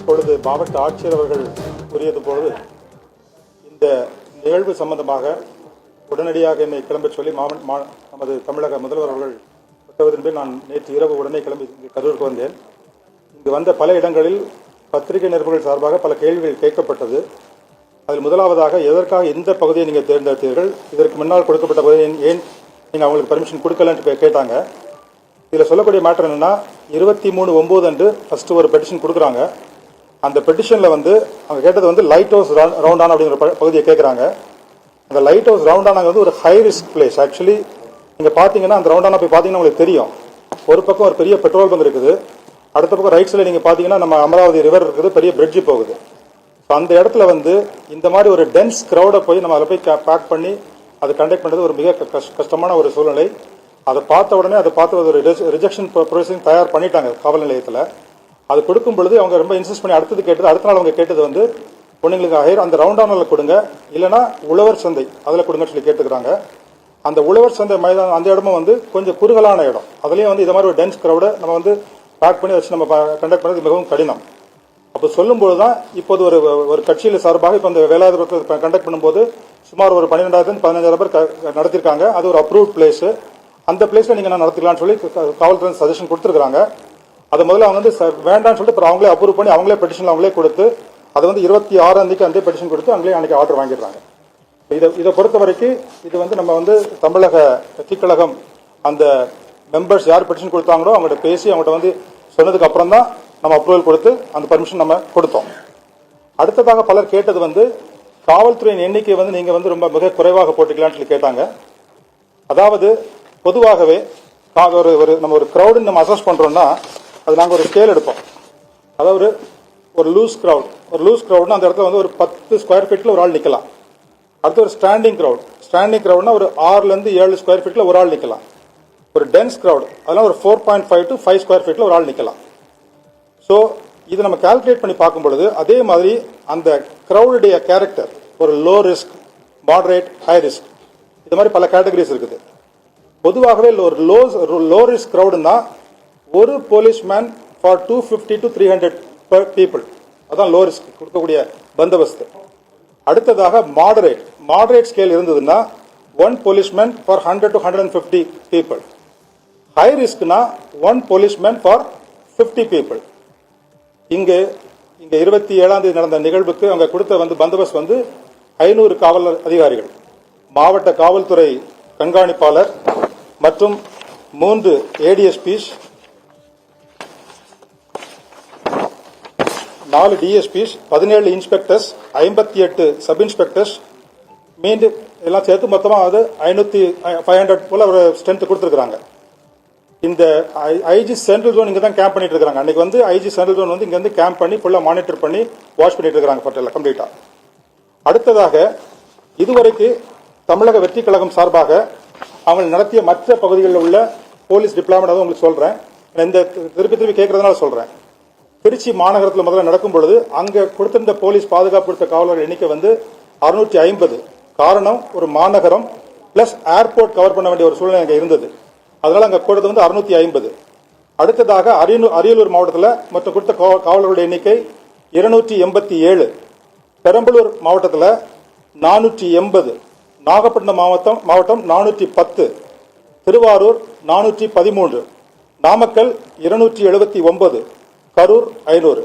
இப்பொழுது மாவட்ட ஆட்சியர் அவர்கள் கூறியது பொழுது இந்த நிகழ்வு சம்பந்தமாக உடனடியாக என்னை கிளம்ப சொல்லி நமது தமிழக முதல்வர் அவர்கள் உத்தரவின்படி நான் நேற்று இரவு உடனே கிளம்பி கரூருக்கு வந்தேன். இங்கு வந்த பல இடங்களில் பத்திரிகை நிருபர்கள் சார்பாக பல கேள்விகள் கேட்கப்பட்டது. அதில் முதலாவதாக எதற்காக இந்த பகுதியை நீங்கள் தேர்ந்தெடுத்தீர்கள், இதற்கு முன்னால் கொடுக்கப்பட்ட பகுதியை ஏன் நீங்கள் அவங்களுக்கு பர்மிஷன் கொடுக்கலன்னு கேட்டாங்க. இதில் சொல்லக்கூடிய மேட்டர் என்னன்னா 23/9 அன்று ஃபர்ஸ்ட் ஒரு பெட்டிஷன் கொடுக்குறாங்க. அந்த பெட்டிஷனில் அவங்க கேட்டது லைட் ஹவுஸ் ரவுண்டானா அப்படிங்கிற பகுதியை கேட்குறாங்க. அந்த லைட் ஹவுஸ் ரவுண்டானா ஒரு ஹை ரிஸ்க் பிளேஸ். ஆக்சுவலி நீங்கள் பார்த்தீங்கன்னா அந்த ரவுண்டானா போய் பார்த்தீங்கன்னா உங்களுக்கு தெரியும். ஒரு பக்கம் ஒரு பெரிய பெட்ரோல் பங்க் இருக்குது, அடுத்த பக்கம் ரைட் சைடில் நீங்கள் பார்த்தீங்கன்னா நம்ம அமராவதி ரிவர் இருக்குது, பெரிய பிரிட்ஜ் போகுது. அந்த இடத்துல இந்த மாதிரி ஒரு டென்ஸ் க்ரௌடை போய் நம்ம அதில் போய் பேக் பண்ணி அதை கண்டக்ட் பண்ணுறது ஒரு மிக கஷ்டமான ஒரு சூழ்நிலை. அதை பார்த்த உடனே ஒரு ரிஜெக்ஷன் ப்ரொசீஜர் தயார் பண்ணிட்டாங்க காவல் நிலையத்தில். அது கொடுக்கும் பொழுது அவங்க ரொம்ப இன்சிஸ்ட் பண்ணி அடுத்தது கேட்டது, அடுத்த நாள் அவங்க கேட்டது பொண்ணுங்களுக்கு ஹையர் அந்த ரவுண்டானில் கொடுங்க, இல்லைனா உழவர் சந்தை அதில் கொடுங்கன்னு சொல்லி கேட்டுக்கிறாங்க. அந்த உழவர் சந்தை மைதானம் அந்த இடமும் கொஞ்சம் குறுகலான இடம். அதுலேயும் இது மாதிரி ஒரு டென்ஸ் க்ரௌடை நம்ம பேக் பண்ணி வச்சு நம்ம கண்டக்ட் பண்ணுறது மிகவும் கடினம். அப்போ சொல்லும்போது தான் இப்போது ஒரு கட்சியில் சார்பாக இப்போ அந்த வேலாயுதத்தில் கண்டக்ட் பண்ணும்போது சுமார் ஒரு 12,000 15,000 பேர் நடத்திருக்காங்க. அது ஒரு அப்ரூவ்ட் பிளேஸ். அந்த பிளேஸ்ல நீங்க நடத்திக்கலாம்னு சொல்லி காவல்துறை சஜஷன் கொடுத்துருக்காங்க. அதை முதல்ல அவங்க வேண்டாம்னு சொல்லிட்டு அவங்களே அப்ரூவ் பண்ணி அவங்களே பெட்டிஷன் அவங்களே கொடுத்து அதை 26 அன்றைக்கு அந்த பெட்டிஷன் கொடுத்து அவங்களே அன்றைக்கி ஆர்டர் வாங்கிடுறாங்க. இதை பொறுத்த வரைக்கும் இது நம்ம தமிழக கட்சிக்கழகம் அந்த மெம்பர்ஸ் யார் பெட்டிஷன் கொடுத்தாங்களோ அவங்கள்ட்ட பேசி அவங்கள்ட்ட சொன்னதுக்கு அப்புறம் தான் நம்ம அப்ரூவல் கொடுத்து அந்த பர்மிஷன் நம்ம கொடுத்தோம். அடுத்ததாக பலர் கேட்டது காவல்துறையின் எண்ணிக்கை நீங்க ரொம்ப மிக குறைவாக போட்டுக்கலாம்னு சொல்லி கேட்டாங்க. அதாவது பொதுவாகவே நம்ம ஒரு கிரௌடு நம்ம அசஸ் பண்றோம்னா அது நாங்கள் ஒரு ஸ்கேல் எடுப்போம். அதாவது ஒரு லூஸ் கிரௌட்னா அந்த இடத்துல ஒரு 10 ஸ்கொயர் ஃபீட்ல ஒரு ஆள் நிக்கலாம். அடுத்து ஒரு ஸ்டாண்டிங் கிரௌட்னா ஒரு 6 to 7 ஸ்கொயர் ஃபீட்ல ஒரு ஆள் நிக்கலாம். ஒரு டென்ஸ் கிரௌட் அதெல்லாம் ஒரு 4.5 to 5 ஸ்கொயர் ஃபீட்ல ஒரு ஆள் நிக்கலாம். ஸோ இது நம்ம கால்குலேட் பண்ணி பார்க்கும் பொழுது அதே மாதிரி அந்த கிரௌடுடைய கேரக்டர் ஒரு low risk, moderate, high risk, இது மாதிரி பல கேட்டகரிஸ் இருக்குது. பொதுவாகவே ஒரு லோ ரிஸ்க் கிரௌடுனா ஒரு போலீஸ்மேன் ஃபார் 250 to 300 பீப்புள், அதான் லோ ரிஸ்க் கொடுக்கக்கூடிய பந்தோபஸ்து. அடுத்ததாக மாடரேட் ஸ்கேல் இருந்ததுன்னா 1 policeman for 100 to 150 people. High ரிஸ்க்னா 1 போலீஸ்மேன் ஃபார் 50 பீப்புள். இங்கு 27ஆம் தேதி நடந்த நிகழ்வுக்கு அவங்க கொடுத்த பந்தோபஸ்த் 500 காவல் அதிகாரிகள், மாவட்ட காவல்துறை கண்காணிப்பாளர் மற்றும் 3 ADSPs, 4 DSPs, 17 inspectors, 58 sub inspectors, மீண்டும் எல்லாம் சேர்த்து மொத்தமாக 500 போல ஒரு ஸ்ட்ரென்த் கொடுத்துருக்காங்க. இந்த ஐஜி சென்ட்ரல் ஜோன் இங்க தான் கேம்ப் பண்ணிட்டு இருக்காங்க. அன்னைக்கு ஐஜி சென்ட்ரல் ஜோன் இங்க கேம்ப் பண்ணி ஃபுல்லா மானிட்டர் பண்ணி வாட்ச் பண்ணிட்டு இருக்காங்க பட்டேல கம்ப்ளீட்டா. அடுத்ததாக இதுவரைக்கு தமிழக வெற்றி கழகம் சார்பாக அவங்க நடத்திய மற்ற பகுதிகளில் உள்ள போலீஸ் டிப்ளாய்மெண்ட் உங்களுக்கு சொல்றேன். இந்த திருப்பி கேட்கறதுனால சொல்றேன். திருச்சி மாநகரத்தில் முதல்ல நடக்கும் பொழுது அங்க கொடுத்திருந்த போலீஸ் பாதுகாப்பு கொடுத்த காவலர்கள் எண்ணிக்கை 650. காரணம் ஒரு மாநகரம் பிளஸ் ஏர்போர்ட் கவர் பண்ண வேண்டிய ஒரு சூழ்நிலை அங்கே இருந்தது. அதனால அங்க கொடுத்தது 650. அடுத்ததாக அரியலூர் மாவட்டத்தில் மொத்தம் கொடுத்த காவலர்களுடைய எண்ணிக்கை 287. பெரம்பலூர் மாவட்டத்தில் 480, நாகப்பட்டினம் மாவட்டம் 410, திருவாரூர் 413, நாமக்கல் 279, கரூர் 500.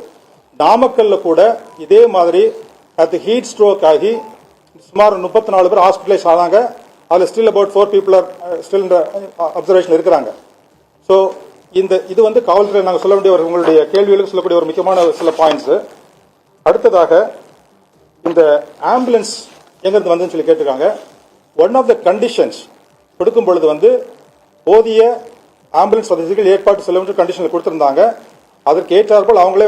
நாமக்கல்ல கூட இதே மாதிரி ஹீட் ஸ்ட்ரோக் ஆகி சுமார் 34 பேர் ஹாஸ்பிட்டலைஸ் ஆனாங்க. அதுல still about 4 people are still in observation இருக்கிறாங்க. ஸோ இது காவல்துறை நாங்கள் சொல்ல வேண்டிய உங்களுடைய கேள்விகளுக்கு சொல்லக்கூடிய ஒரு முக்கியமான சில பாயிண்ட்ஸ். அடுத்ததாக இந்த ஆம்புலன்ஸ் எங்கிருந்து வந்துன்னு சொல்லி கேட்டிருக்காங்க. ஒன் ஆஃப் த கண்டிஷன்ஸ் கொடுக்கும் பொழுது போதிய ஆம்புலன்ஸ் வசதிகள் ஏற்பாடு செல்ல வேண்டிய கண்டிஷன்ல கொடுத்திருந்தாங்க. அதற்கு ஏற்றாற்போல் அவங்களே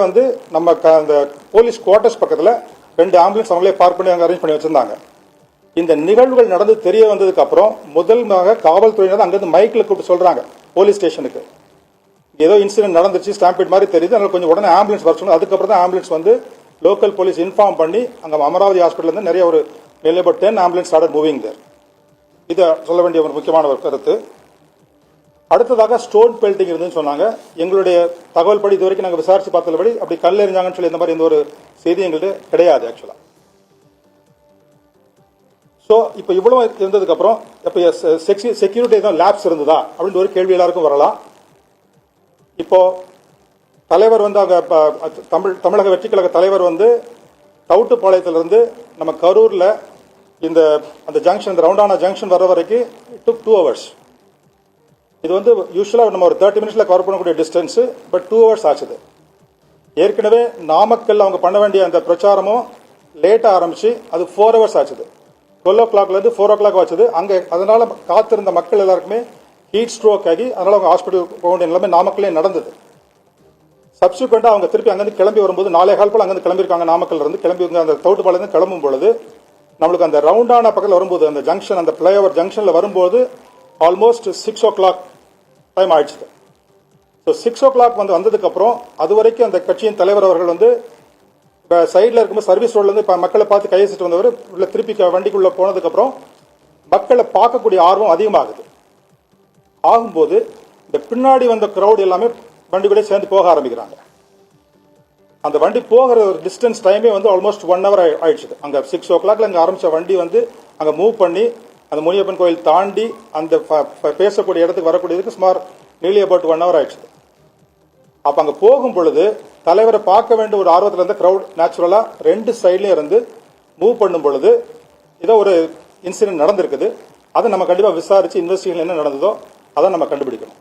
நம்ம அந்த போலீஸ் குவார்டர்ஸ் பக்கத்தில் 2 ஆம்புலன்ஸ் அவங்களே பார்க் பண்ணி அங்கே அரேஞ்ச் பண்ணி வச்சிருந்தாங்க. இந்த நிகழ்வுகள் நடந்து தெரிய வந்ததுக்கு அப்புறம் முதல்மாக காவல்துறையினர் அங்கிருந்து மைக்ல கூப்பிட்டு சொல்றாங்க போலீஸ் ஸ்டேஷனுக்கு ஏதோ இன்சிடென்ட் நடந்துச்சு, ஸ்டாம்பீட் மாதிரி தெரியுது, அதனால கொஞ்சம் உடனே ஆம்புலன்ஸ் வர சொன்னாங்க. அதுக்கப்புறம் தான் ஆம்புலன்ஸ் லோக்கல் போலீஸ் இன்ஃபார்ம் பண்ணி அங்க அமராவதி ஹாஸ்பிட்டல் நிறைய ஒரு 10 ஆம்புலன்ஸ் ஸ்டார்டட் மூவிங் தேர். இதை சொல்ல வேண்டிய ஒரு முக்கியமான ஒரு கருத்து. அடுத்ததாக ஸ்டோன் பெல்டிங் இருந்துன்னு சொன்னாங்க. எங்களுடைய தகவல் படி இதுவரைக்கும் நாங்கள் விசாரிச்சு பார்த்தபடி அப்படி கல் எறிஞ்சாங்கன்னு சொல்லி இந்த மாதிரி எந்த ஒரு செய்தி எங்கள்கிட்ட கிடையாது ஆக்சுவலா. ஸோ இப்போ இவ்வளவு இருந்ததுக்கு அப்புறம் இப்போ செக்யூரிட்டி தான் லேப்ஸ் இருந்ததா அப்படின்னு ஒரு கேள்வி எல்லாருக்கும் வரலாம். இப்போ தலைவர் வந்து அவங்க தமிழக வெற்றி கழக தலைவர் வந்து தவுட்டுப்பாளையத்திலிருந்து நம்ம கரூர்ல அந்த ஜங்ஷன் ரவுண்டான ஜங்ஷன் வர வரைக்கும் இட் டுக் 2 hours. இது வந்து யூஸ்வலா நம்ம ஒரு 30 minutesல கவர் பண்ணக்கூடிய டிஸ்டன்ஸ், பட் 2 hours ஆச்சுது. ஏற்கனவே நாமக்கல் அவங்க பண்ண வேண்டிய அந்த பிரச்சாரமும் லேட்டா ஆரம்பிச்சு அது 4 hours ஆச்சுது. 12 o'clockல இருந்து 4 o'clock வச்சது. அங்க அதனால காத்திருந்த மக்கள் எல்லாருக்குமே ஹீட் ஸ்ட்ரோக் ஆகி அதனால அவங்க ஹாஸ்பிட்டல் போக வேண்டிய நிலைமை நாமக்கல்லே நடந்தது. சப்சிக்வெண்டா அவங்க திருப்பி அங்கிருந்து கிளம்பி வரும்போது 4:15 போல அங்கிருந்து கிளம்பியிருக்காங்க. நாமக்கல்ல இருந்து கிளம்பி அந்த தவுட்டுப்பாளையம் கிளம்பும் பொழுது நம்மளுக்கு அந்த ரவுண்டான பக்கத்தில் வரும்போது அந்த ஜங்ஷன் அந்த பிளைஓவர் ஜங்ஷன்ல வரும்போது ஆல்மோஸ்ட் 6 o'clock டைம் ஆயிடுச்சு. ஸோ 6 o'clock வந்ததுக்கு அப்புறம் அது வரைக்கும் அந்த கட்சியின் தலைவர் அவர்கள் வந்து சைட்ல இருக்கும்போது சர்வீஸ் ரோட்ல இருந்து மக்களை பார்த்து கையசிட்டு வந்தவர் உள்ள திருப்பி வண்டிக்குள்ள போனதுக்கு அப்புறம் மக்களை பார்க்கக்கூடிய ஆர்வம் அதிகமாகுது. ஆகும்போது இந்த பின்னாடி வந்த கிரௌட் எல்லாமே வண்டி கூட சேர்ந்து போக ஆரம்பிக்கிறாங்க. அந்த வண்டி போகிற ஒரு டிஸ்டன்ஸ் டைமே வந்து ஆல்மோஸ்ட் 1 hour ஆயிடுச்சு. அங்க 6 o'clockல அங்க ஆரம்பிச்ச வண்டி வந்து அங்க மூவ் பண்ணி அந்த முனியப்பன் கோயில் தாண்டி அந்த பேசக்கூடிய இடத்துக்கு வரக்கூடியதுக்கு சுமார் நியர்லி அபவுட் 1 hour ஆயிடுச்சு. அப்ப அங்க போகும் பொழுது தலைவரை பார்க்க வேண்டிய ஒரு ஆர்வத்தில் இருந்த கிரௌட் நேச்சுரலா 2 சைட்லயும் இருந்து மூவ் பண்ணும் பொழுது ஏதோ ஒரு இன்சிடென்ட் நடந்திருக்குது. அதை நம்ம கண்டிப்பா விசாரிச்சு இன்வெஸ்டிகேஷன் என்ன நடந்ததோ அதை நம்ம கண்டுபிடிக்கணும்.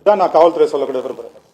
இதான் நான் காவல்துறை சொல்லக்கூடிய விரும்புறேன்.